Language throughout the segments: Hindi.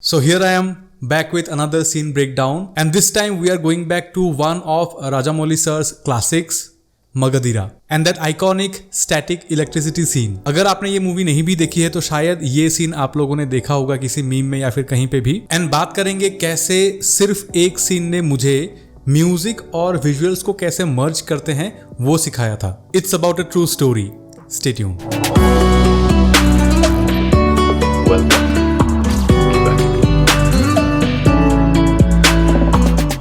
So here I am back with another scene breakdown, and this time we are going back to one of Rajamouli sir's classics, Magadheera and that iconic static electricity scene. अगर आपने ये मूवी नहीं भी देखी है तो शायद ये सीन आप लोगों ने देखा होगा किसी मीम में या फिर कहीं पे भी। एंड बात करेंगे कैसे सिर्फ एक सीन ने मुझे म्यूजिक और विजुअल्स को कैसे मर्ज करते हैं वो सिखाया था। It's about a true story, stay tuned.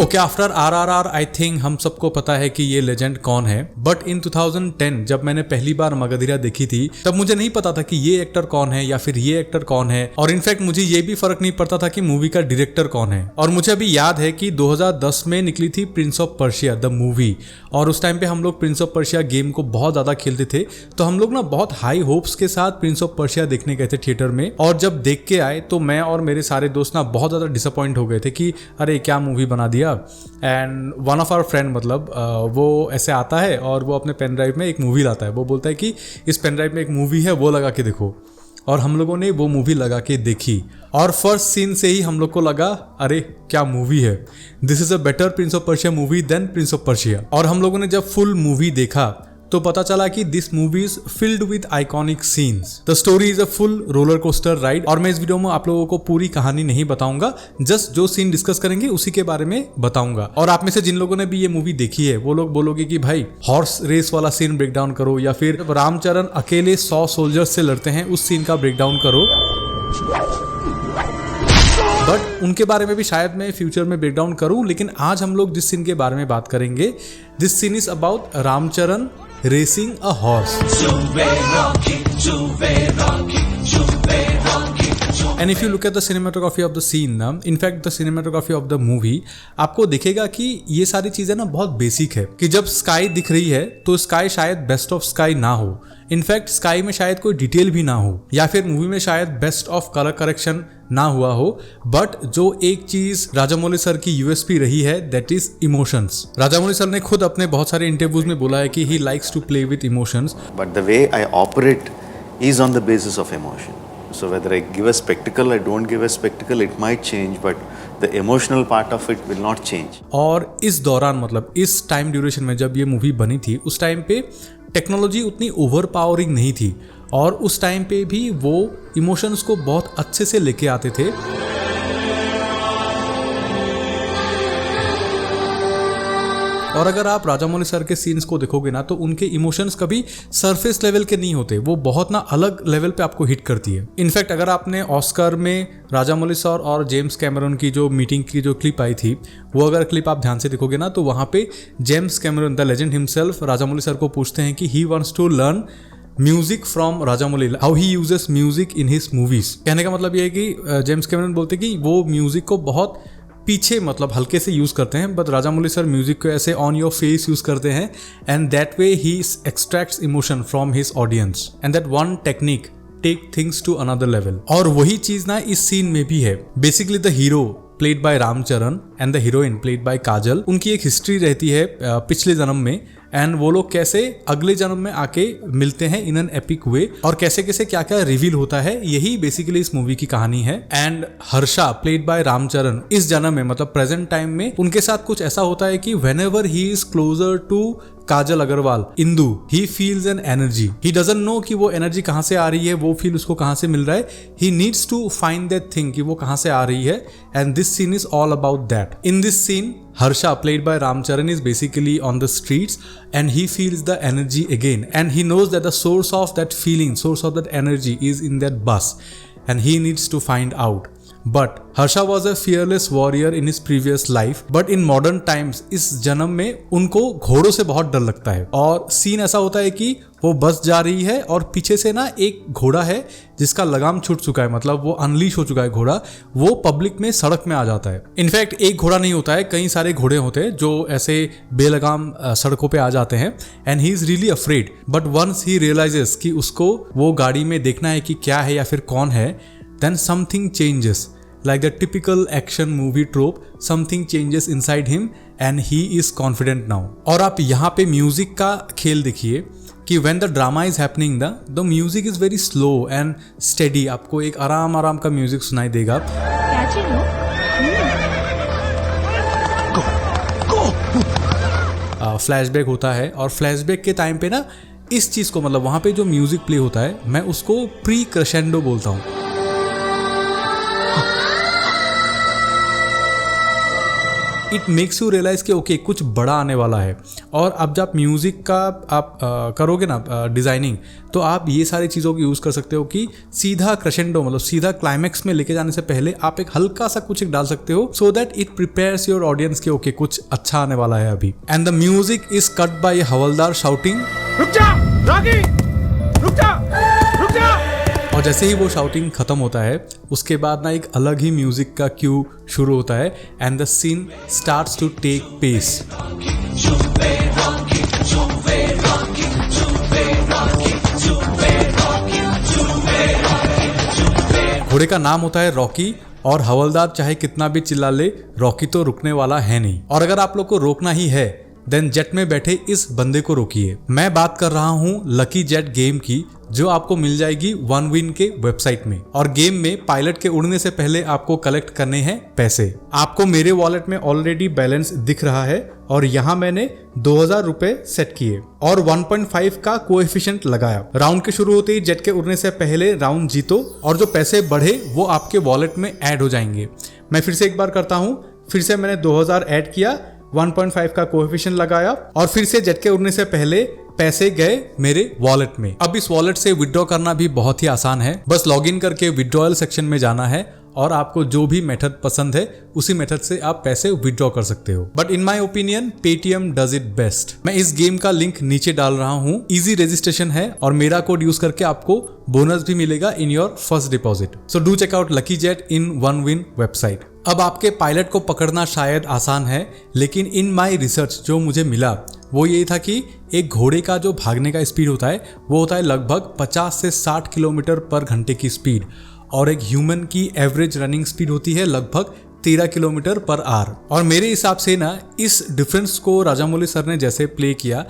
Okay, after RRR I think हम सबको पता है कि ये लेजेंड कौन है, बट इन 2010 जब मैंने पहली बार मगधीरा देखी थी तब मुझे नहीं पता था कि ये एक्टर कौन है या फिर ये एक्टर कौन है, और इनफैक्ट मुझे ये भी फर्क नहीं पड़ता था कि मूवी का डायरेक्टर कौन है। और मुझे अभी याद है कि 2010 में निकली थी Prince of Persia the movie, और उस टाइम पे हम लोग प्रिंस ऑफ पर्शिया गेम को बहुत ज्यादा खेलते थे, तो हम लोग ना बहुत हाई होप्स के साथ प्रिंस ऑफ पर्शिया देखने गए थे थिएटर में। और जब देख के आए तो मैं और मेरे सारे दोस्त ना बहुत ज्यादा डिसअपॉइंट हो गए थे कि अरे क्या मूवी बना दिया। And one of our friend मतलब वो ऐसे आता है और वो अपने पेन ड्राइव में एक मूवी लाता है, वो बोलता है कि इस पेन ड्राइव में एक मूवी है वो लगा के देखो, और हम लोगों ने वो मूवी लगा के देखी और फर्स्ट सीन से ही हम लोग को लगा अरे क्या मूवी है, this is a better Prince of Persia movie than Prince of Persia. और हम लोगों ने जब फुल मूवी देखा तो पता चला कि this movie is filled with iconic scenes. The story is a full roller coaster ride, और मैं इस वीडियो में आप लोगों को पूरी कहानी नहीं बताऊंगा, जस्ट जो सीन डिस्कस करेंगे उसी के बारे में बताऊंगा। और आप में से जिन लोगों ने भी ये मूवी देखी है वो लोग बोलोगे कि भाई हॉर्स रेस वाला सीन ब्रेकडाउन करो, या फिर रामचरण अकेले 100 सोल्जर्स से लड़ते हैं उस सीन का ब्रेकडाउन करो। बट उनके बारे में भी शायद मैं फ्यूचर में ब्रेकडाउन करूं, लेकिन आज हम लोग जिस सीन के बारे में बात करेंगे, this scene is about Ram Charan racing a horse. And if you look at the cinematography of the scene, in fact the cinematography of the movie, आपको दिखेगा कि ये सारी चीजें ना बहुत बेसिक है कि जब स्काई दिख रही है तो स्काई शायद बेस्ट ऑफ स्काई ना हो, इनफैक्ट स्काई में शायद कोई डिटेल भी ना हो, या फिर मूवी में शायद बेस्ट ऑफ कलर करेक्शन ना हुआ हो, बट जो एक चीज राजामौली सर की यूएसपी रही है that is emotions. Rajamouli sir ने खुद अपने बहुत सारे इंटरव्यूज में बोला है कि he likes to play with emotions, but the way I operate is on the basis of emotion. So whether I give a spectacle, I don't give a spectacle, it might change, but the emotional part of it will not change. और इस दौरान मतलब इस टाइम ड्यूरेशन में जब ये मूवी बनी थी उस टाइम पे टेक्नोलॉजी उतनी ओवर पावरिंग नहीं थी, और उस टाइम पे भी वो इमोशंस को बहुत अच्छे से लेके आते थे। और अगर आप राजामौली सर के सीन्स को देखोगे ना तो उनके इमोशंस कभी सरफेस लेवल के नहीं होते, वो बहुत ना अलग लेवल पे आपको हिट करती है। इनफैक्ट अगर आपने ऑस्कर में राजामौली सर और जेम्स कैमरन की जो मीटिंग की जो क्लिप आई थी, वो अगर क्लिप आप ध्यान से देखोगे ना तो वहाँ पे James Cameron the legend himself Rajamouli sir को पूछते हैं कि he wants to learn music from Rajamouli, how he uses music in his movies. कहने का मतलब ये है कि जेम्स कैमरन बोलते कि वो म्यूजिक को बहुत पीछे मतलब हल्के से यूज करते हैं, बट राजामौली सर म्यूजिक को ऐसे ऑन योर फेस यूज करते हैं, and that way he extracts emotion from his audience, and that one technique take things to another level. और वही चीज ना इस सीन में भी है। Basically the hero played by Ram Charan and the heroine played by Kajal, उनकी एक हिस्ट्री रहती है पिछले जन्म में, एंड वो लोग कैसे अगले जन्म में आके मिलते हैं इन एन एपिक वे, और कैसे कैसे क्या क्या रिवील होता है, यही बेसिकली इस मूवी की कहानी है। And Harsha played by Ram Charan इस जन्म में मतलब प्रेजेंट टाइम में उनके साथ कुछ ऐसा होता है कि whenever he is closer to Kajal Agarwal Indu, he feels an energy, he doesn't know कि वो एनर्जी कहां से आ रही है, वो फील उसको कहां से मिल रहा है, he needs to find that thing कि वो कहां से आ रही है, and this scene is all about that. In this scene Harsha played by Ramcharan is basically on the streets, and he feels the energy again, and he knows that the source of that feeling, source of that energy is in that bus, and he needs to find out. But Harsha was a fearless warrior in his previous life, but in modern times इस जन्म में उनको घोड़ों से बहुत डर लगता है, और सीन ऐसा होता है कि वो बस जा रही है और पीछे से ना एक घोड़ा है जिसका लगाम छूट चुका है, मतलब वो अनलीश हो चुका है घोड़ा, वो पब्लिक में सड़क में आ जाता है। इनफैक्ट एक घोड़ा नहीं होता है, कई सारे घोड़े होते हैं जो ऐसे बेलगाम सड़कों पे आ जाते हैं, and he is really afraid, but once he realises कि उसको वो गाड़ी में देखना है कि क्या है या फिर कौन है, then something changes, like the typical action movie trope, something changes inside him and he is confident now. और आप यहाँ पे म्यूजिक का खेल देखिए कि when the drama is happening, the music is very slow and steady, आपको एक आराम आराम का म्यूजिक सुनाई देगा। मैचिंग हो। फ्लैशबैक होता है और फ्लैशबैक के टाइम पे ना इस चीज़ को मतलब वहाँ पे जो म्यूजिक प्ले होता है मैं उसको प्री क्रेशेंडो बोलता हूँ। इट मेक्स यू रियलाइज कि ओके कुछ बड़ा आने वाला है। और अब जब म्यूज़िक का आप करोगे ना डिज़ाइनिंग, तो आप ये सारी चीज़ों को यूज़ कर सकते हो कि सीधा क्रेशेंडो मतलब सीधा क्लाइमैक्स में लेके जाने से पहले आप एक हल्का सा कुछ एक डाल सकते हो, so that it prepares your audience के ओके कुछ अच्छा आने वाला है अभी। And the music is cut by havildar shouting, रुक जा रॉकी, रुक जा, रुक जा। और जैसे ही वो शाउटिंग खत्म होता है उसके बाद ना एक अलग ही म्यूजिक का क्यू शुरू होता है and the scene starts to take pace. घोड़े का नाम होता है रॉकी और हवलदार चाहे कितना भी चिल्ला ले, रॉकी तो रुकने वाला है नहीं। और अगर आप लोग को रोकना ही है देन जेट में बैठे इस बंदे को रोकिए। मैं बात कर रहा हूँ लकी जेट गेम की, जो आपको मिल जाएगी OneWin के वेबसाइट में। और गेम में पायलट के उड़ने से पहले आपको कलेक्ट करने हैं पैसे। आपको मेरे वॉलेट में ऑलरेडी बैलेंस दिख रहा है और यहाँ मैंने 2000 रुपए सेट किए और 1.5 का कोएफिशिएंट लगाया। राउंड के शुरू होते ही जेट के उड़ने से पहले राउंड जीतो और जो पैसे बढ़े वो आपके वॉलेट में ऐड हो जाएंगे। मैं फिर से एक बार करता हूँ, फिर से मैंने 2000 ऐड किया, 1.5 का कोएफिशिएंट लगाया और फिर से जेट के उड़ने से पहले पैसे गए मेरे वॉलेट में। अब इस वॉलेट से विड्रॉ करना भी बहुत ही आसान है। बस लॉगिन करके विड्रॉयल सेक्शन में जाना है और आपको जो भी मेथड पसंद है उसी मेथड से आप पैसे विड्रॉ कर सकते हो। But in my opinion Paytm does it best. मैं इस गेम का लिंक नीचे डाल रहा हूँ। इजी रजिस्ट्रेशन है और मेरा कोड यूज करके आपको बोनस भी मिलेगा in your first deposit. So do check out Lucky Jet in OneWin website. अब आपके पायलट को पकड़ना शायद आसान है, लेकिन इन माय रिसर्च जो मुझे मिला वो ये था कि एक घोड़े का जो भागने का स्पीड होता है वो होता है लगभग 50 से 60 किलोमीटर पर घंटे की स्पीड, और एक ह्यूमन की एवरेज रनिंग स्पीड होती है लगभग 13 किलोमीटर पर आवर। और मेरे हिसाब से ना इस डिफरेंस को राजामौली सर ने जैसे प्ले किया,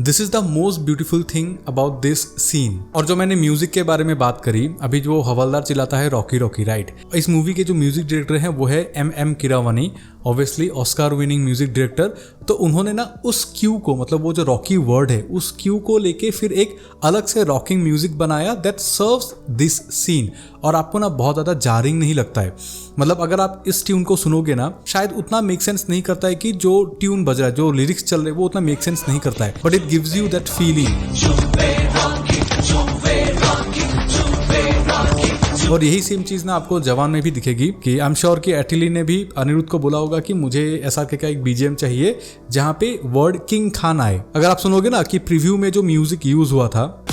this is the most beautiful thing about this scene. और जो मैंने म्यूजिक के बारे में बात करी, अभी जो हवलदार चिल्लाता है रॉकी रॉकी, राइट। इस मूवी के जो म्यूजिक डायरेक्टर हैं वो है M.M. Keeravani, obviously Oscar winning music director. तो उन्होंने ना उस क्यू को मतलब वो जो रॉकी वर्ड है उस क्यू को लेके फिर एक अलग से रॉकिंग म्यूजिक बनाया दैट सर्व्स दिस सीन। और आपको ना बहुत ज़्यादा जारिंग नहीं लगता है। मतलब अगर आप इस ट्यून को सुनोगे ना शायद उतना मेक सेंस नहीं करता है कि जो ट्यून बज रहा है, जो लिरिक्स चल रहे हैं वो उतना मेक सेंस नहीं करता है, but it gives you that feeling. और यही सेम चीज ना आपको जवान में भी दिखेगी कि आई एम श्योर कि एटिली ने भी अनिरुद्ध को बोला होगा कि मुझे ऐसा का एक बीजीएम चाहिए जहाँ पे वर्ड किंग खान आए। अगर आप सुनोगे ना कि प्रीव्यू में जो म्यूजिक यूज हुआ था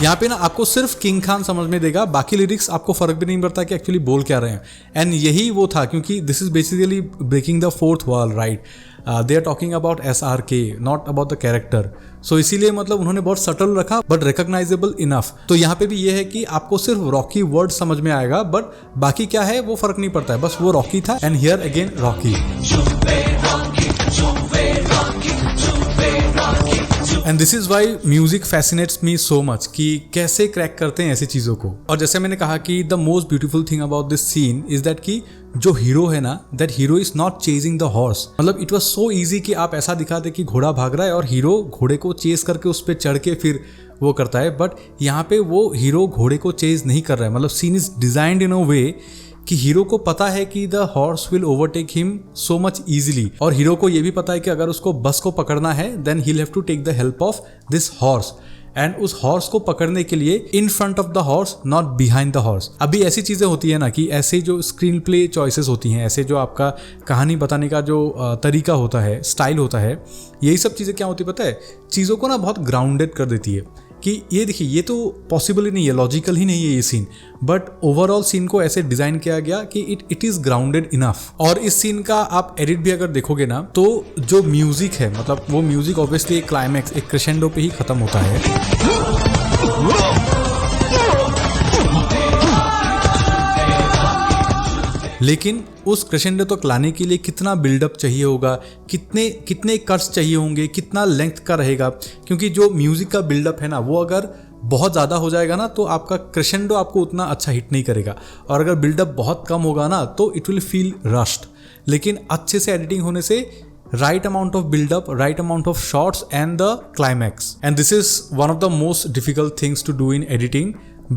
यहाँ पे ना आपको सिर्फ किंग खान समझ में देगा, बाकी लिरिक्स आपको फर्क भी नहीं पड़ता कि एक्चुअली बोल क्या रहे हैं। एंड यही वो था क्योंकि this is basically breaking the fourth wall, right. They are talking about SRK, not about the character. So इसीलिए मतलब उन्होंने बहुत सटल रखा बट रिकॉग्नाइजेबल इनफ। तो यहाँ पे भी ये है कि आपको सिर्फ रॉकी वर्ड समझ में आएगा बट बाकी क्या है वो फर्क नहीं पड़ता है, बस वो रॉकी था and here again Rocky. And this is why music fascinates me so much कि कैसे क्रैक करते हैं ऐसी चीजों को। और जैसे मैंने कहा कि the most beautiful thing about this scene is that कि जो हीरो है ना, that hero is not chasing the horse. मतलब इट वाज सो इजी कि आप ऐसा दिखा दे कि घोड़ा भाग रहा है और हीरो घोड़े को चेज करके उस पर चढ़ के फिर वो करता है, बट यहाँ पे वो हीरो घोड़े को चेज नहीं कर रहा है। मतलब सीन इज डिजाइंड इन अ वे कि हीरो को पता है कि the horse will overtake him so much easily, और हीरो को ये भी पता है कि अगर उसको बस को पकड़ना है then he have to take the help of this horse. And उस हॉर्स को पकड़ने के लिए in front of the horse, not behind the horse. अभी ऐसी चीजें होती है ना कि ऐसे जो स्क्रीन प्ले चॉइसेस होती हैं, ऐसे जो आपका कहानी बताने का जो तरीका होता है, स्टाइल होता है, यही सब चीजें क्या होती है पता है, चीजों को ना बहुत ग्राउंडेड कर देती है कि ये देखिए ये तो पॉसिबल ही नहीं है, लॉजिकल ही नहीं है ये सीन, बट ओवरऑल सीन को ऐसे डिजाइन किया गया कि इट इज ग्राउंडेड इनफ। और इस सीन का आप एडिट भी अगर देखोगे ना तो जो म्यूजिक है, मतलब वो म्यूजिक ऑब्वियसली एक क्लाइमैक्स, एक क्रेशेंडो पे ही खत्म होता है। लेकिन उस क्रेशेंडो तक लाने के लिए कितना बिल्डअप चाहिए होगा, कितने कट्स चाहिए होंगे, कितना लेंथ का रहेगा, क्योंकि जो म्यूजिक का बिल्डअप है ना वो अगर बहुत ज़्यादा हो जाएगा ना तो आपका क्रेशेंडो आपको उतना अच्छा हिट नहीं करेगा, और अगर बिल्डअप बहुत कम होगा ना तो इट विल फील रश्ड। लेकिन अच्छे से एडिटिंग होने से right amount of build up, right amount of shots and the climax, and this is one of the most difficult things to do in editing,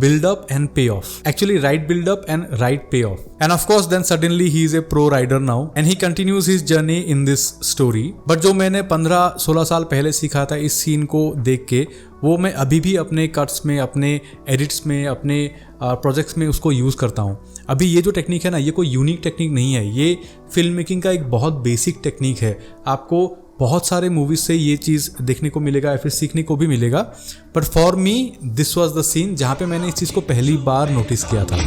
build up and payoff. Actually right build up and right payoff. And of course then suddenly he is a pro rider now and he continues his journey in this story. But जो मैंने 15-16 साल पहले सीखा था इस सीन को देख के, वो मैं अभी भी अपने कट्स में, अपने एडिट्स में, अपने प्रोजेक्ट्स में उसको यूज़ करता हूँ। अभी ये जो टेक्निक है ना, ये कोई यूनिक टेक्निक नहीं है, ये फिल्म मेकिंग का एक बहुत बेसिक टेक्निक है। आपको बहुत सारे मूवीज से ये चीज़ देखने को मिलेगा या फिर सीखने को भी मिलेगा, but for me this was the scene जहाँ पे मैंने इस चीज़ को पहली बार नोटिस किया था।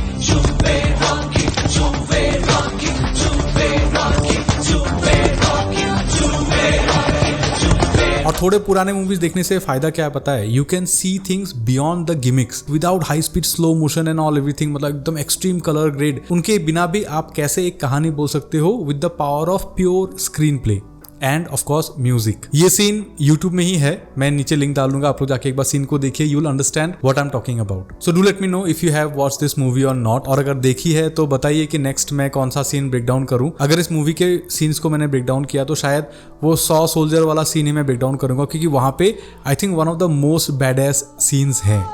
और थोड़े पुराने मूवीज देखने से फायदा क्या है पता है, you can see things beyond the gimmicks without high speed slow motion and all everything, मतलब एकदम एक्सट्रीम कलर ग्रेड, उनके बिना भी आप कैसे एक कहानी बोल सकते हो with the power of pure screen play end of course music. ये सीन YouTube में ही है, मैं नीचे लिंक डाल दूंगा, आप लोग जाके एक बार सीन को देखिए, you will understand what I am talking about. So do let me know if you have watched this movie और नॉट, और अगर देखी है तो बताइए कि नेक्स्ट मैं कौन सा सीन ब्रेक डाउन करूं। अगर इस मूवी के सीन्स को मैंने ब्रेक डाउन किया तो शायद वो 100 सोल्जर वाला सीन ही मैं ब्रेक डाउन करूंगा, क्योंकि वहां पे I think one of the most badass scenes है।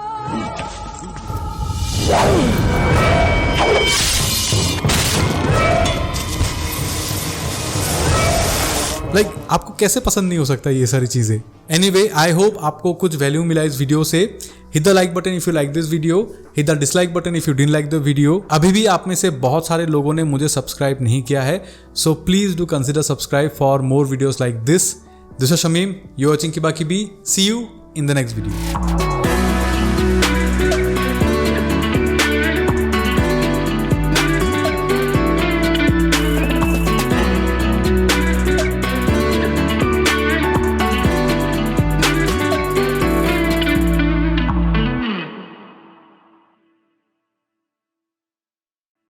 आपको कैसे पसंद नहीं हो सकता ये सारी चीजें। एनीवे, आई होप आपको कुछ वैल्यू मिला इस वीडियो से। Hit the like button if you like this video, hit the dislike button if you didn't like the video. अभी भी आप में से बहुत सारे लोगों ने मुझे सब्सक्राइब नहीं किया है, so please do consider subscribe for more videos like this. This is Shamim, you are watching किबा किबी। See you in the next video.